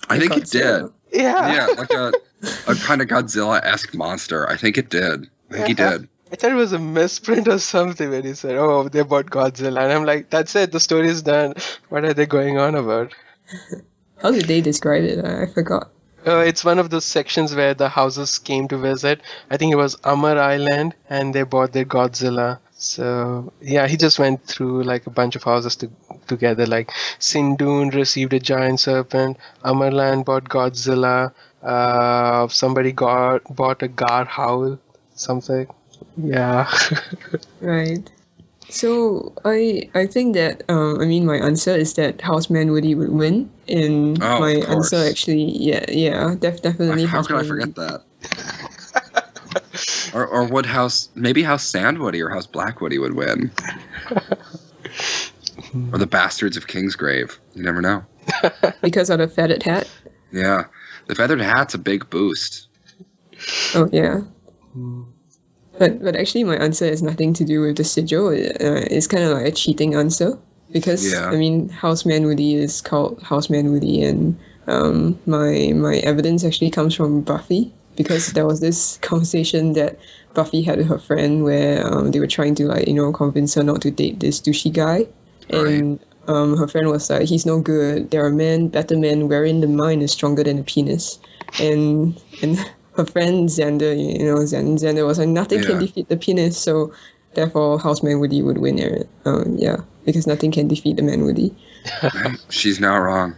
I think it did. Yeah. Yeah, like a kind of Godzilla-esque monster. I think it did. I think he did. I thought it was a misprint or something when he said, oh, they bought Godzilla. And I'm like, that's it. The story is done. What are they going on about? How did they describe it? I forgot. It's one of those sections where the houses came to visit. I think it was Amar Island, and they bought their Godzilla. So, yeah, he just went through a bunch of houses together. Like Sindun received a giant serpent. Amarland bought Godzilla. Somebody bought a Gar Howl. Something. Yeah. Right. So I think that my answer is that Houseman Woody would win, and my answer actually definitely. How could I forget that? or would maybe House Sandwoody or House Blackwoody would win, or the Bastards of Kingsgrave. You never know. Because of the feathered hat. Yeah, the feathered hat's a big boost. Oh yeah. But actually, my answer has nothing to do with the sigil. It's kind of like a cheating answer because Houseman Woody is called Houseman Woody, and my evidence actually comes from Buffy, because there was this conversation that Buffy had with her friend where they were trying to convince her not to date this douchey guy, and her friend was like, he's no good. There are better men wherein the mind is stronger than the penis, and her friend Xander, Xander was like, nothing can defeat the penis, so therefore Houseman Woody would win it. Because nothing can defeat the man Woody. She's not wrong.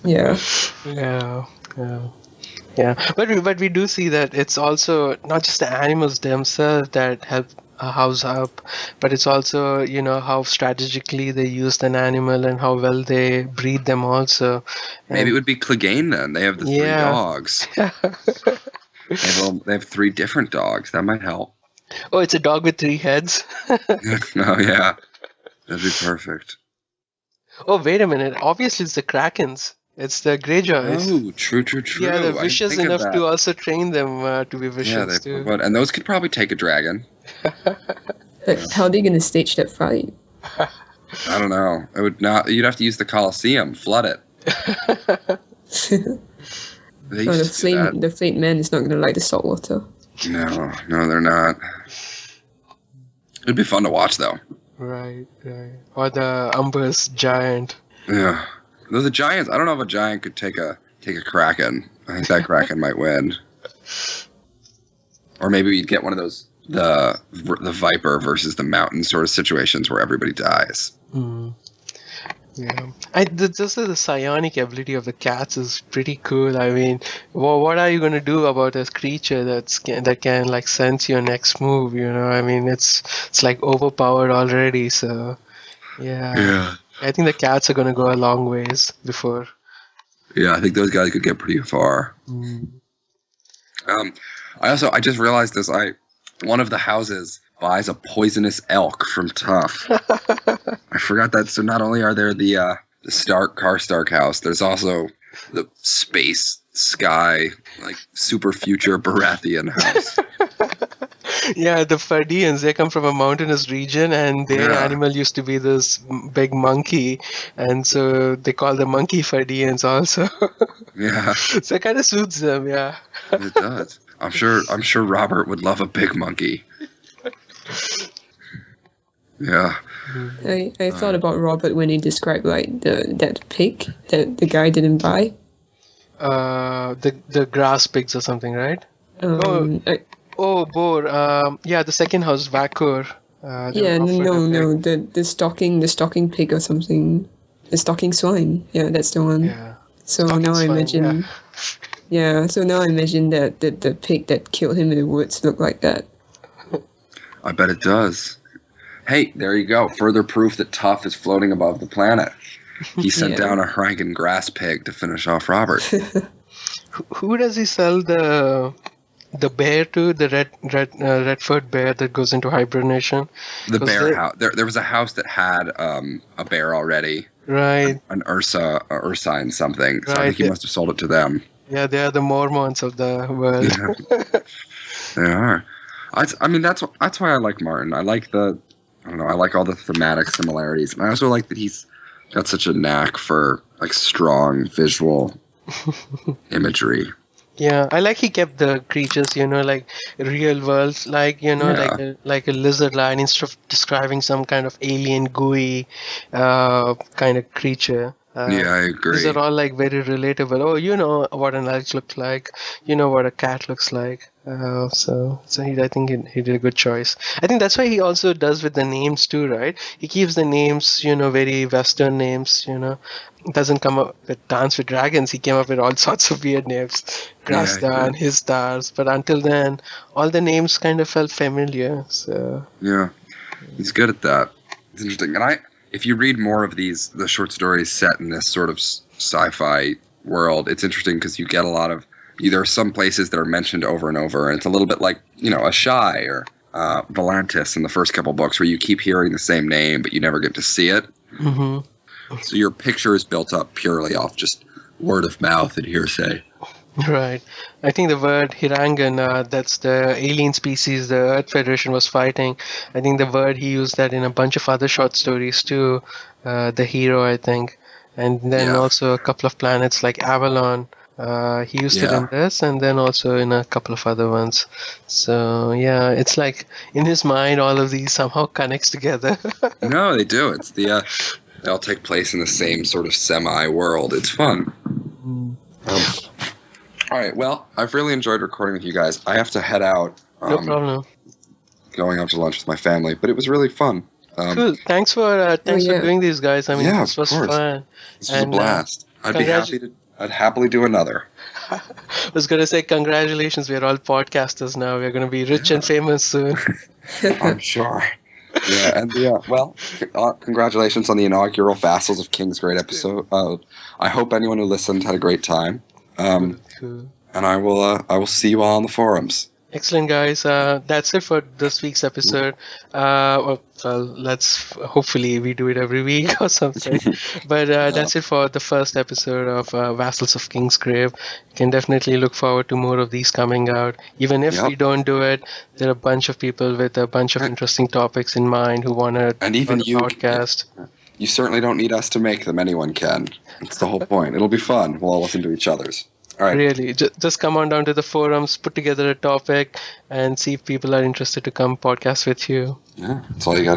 Yeah. But we do see that it's also not just the animals themselves that help a house up, but it's also how strategically they use an animal and how well they breed them also. Maybe it would be Clegane then. They have the 3 dogs. They have 3 different dogs. That might help. Oh, it's a dog with 3 heads. Oh yeah, that'd be perfect. Oh, wait a minute. Obviously, it's the Krakens. It's the Greyjoys. Oh, true. Yeah, they're vicious enough to also train them to be vicious too. And those could probably take a dragon. But how are they going to stage that fight? I don't know. It would not. You'd have to use the Colosseum, flood it. The flayed man is not going to like the salt water. No, they're not. It'd be fun to watch though. Right. Or the Umber's giant. Yeah. Though the giants, I don't know if a giant could take a Kraken. I think that Kraken might win. Or maybe we'd get one of those the Viper versus the Mountain sort of situations where everybody dies. Yeah, just the psionic ability of the cats is pretty cool. I mean, what are you gonna do about a creature that can like sense your next move? You know, I mean, it's like overpowered already. So yeah, Yeah. I think the cats are gonna go a long ways before. Yeah, I think those guys could get pretty far. Mm. I just realized this. One of the houses buys a poisonous elk from Tuf. I forgot that. So not only are there the Stark house, there's also the space sky like super future Baratheon house. Yeah, the Fardians, they come from a mountainous region and their Yeah. animal used to be this big monkey. And so they call the monkey Fardians also. Yeah, So it kind of suits them, yeah. it does. I'm sure Robert would love a big monkey. Yeah. I thought about Robert when he described like that pig that the guy didn't buy. The grass pigs or something, right? Boar. Yeah, the second house, Vakur. Yeah, no, the stalking pig or something. The stalking swine. Yeah, that's the one. Yeah. So Stalking now I swine, imagine. Yeah, so now I imagine that the pig that killed him in the woods looked like that. I bet it does. Hey, there you go. Further proof that Tuf is floating above the planet. He sent down a Hrangen grass pig to finish off Robert. Who does he sell the bear to? The red-furred bear that goes into hibernation? The bear house. There was a house that had a bear already. Right. An Ursine something. So I Right, think he must have sold it to them. Yeah, they are the Mormons of the world. Yeah. They are. I mean, that's why I like Martin. I like I like all the thematic similarities, and I also like that he's got such a knack for like strong visual imagery. Yeah, I like he kept the creatures, like real world, like like a lizard line instead of describing some kind of alien gooey kind of creature. Yeah, I agree. These are all like very relatable. Oh, you know what an elk looks like. You know what a cat looks like. I think he did a good choice. I think that's why he also does with the names too, right? He keeps the names, very Western names. Doesn't come up with Dance with Dragons. He came up with all sorts of weird names, Grasdan, his stars. But until then, all the names kind of felt familiar. So yeah, he's good at that. It's interesting, and if you read more of the short stories set in this sort of sci-fi world, it's interesting because you get a lot of. There are some places that are mentioned over and over, and it's a little bit like Ashai or Volantis in the first couple books, where you keep hearing the same name but you never get to see it. Mm-hmm. So your picture is built up purely off just word of mouth and hearsay. Right. I think the word Hirangan, that's the alien species the Earth Federation was fighting. I think the word he used that in a bunch of other short stories too. The hero, I think. And then also a couple of planets like Avalon. He used it in this, and then also in a couple of other ones. So yeah, it's like in his mind, all of these somehow connects together. No, they do. It's they all take place in the same sort of semi-world. It's fun. All right. Well, I've really enjoyed recording with you guys. I have to head out. No problem. Going out to lunch with my family, but it was really fun. Cool. Thanks for doing these, guys. I mean, this was fun. This was a blast. I'd happily do another. I was going to say congratulations. We're all podcasters now. We're going to be rich and famous soon. I'm sure. Yeah, and well, congratulations on the inaugural Vassals of Kingsgrade episode. I hope anyone who listened had a great time. Cool. And I will see you all on the forums. Excellent, guys. That's it for this week's episode. Well, let's hopefully we do it every week or something. But that's it for the first episode of Vassals of Kingsgrave. You can definitely look forward to more of these coming out. Even if we don't do it, there are a bunch of people with a bunch of interesting topics in mind who want to podcast. You certainly don't need us to make them. Anyone can. That's the whole point. It'll be fun. We'll all listen to each other's. All right. Really, just come on down to the forums, put together a topic, and see if people are interested to come podcast with you. Yeah, that's all you got to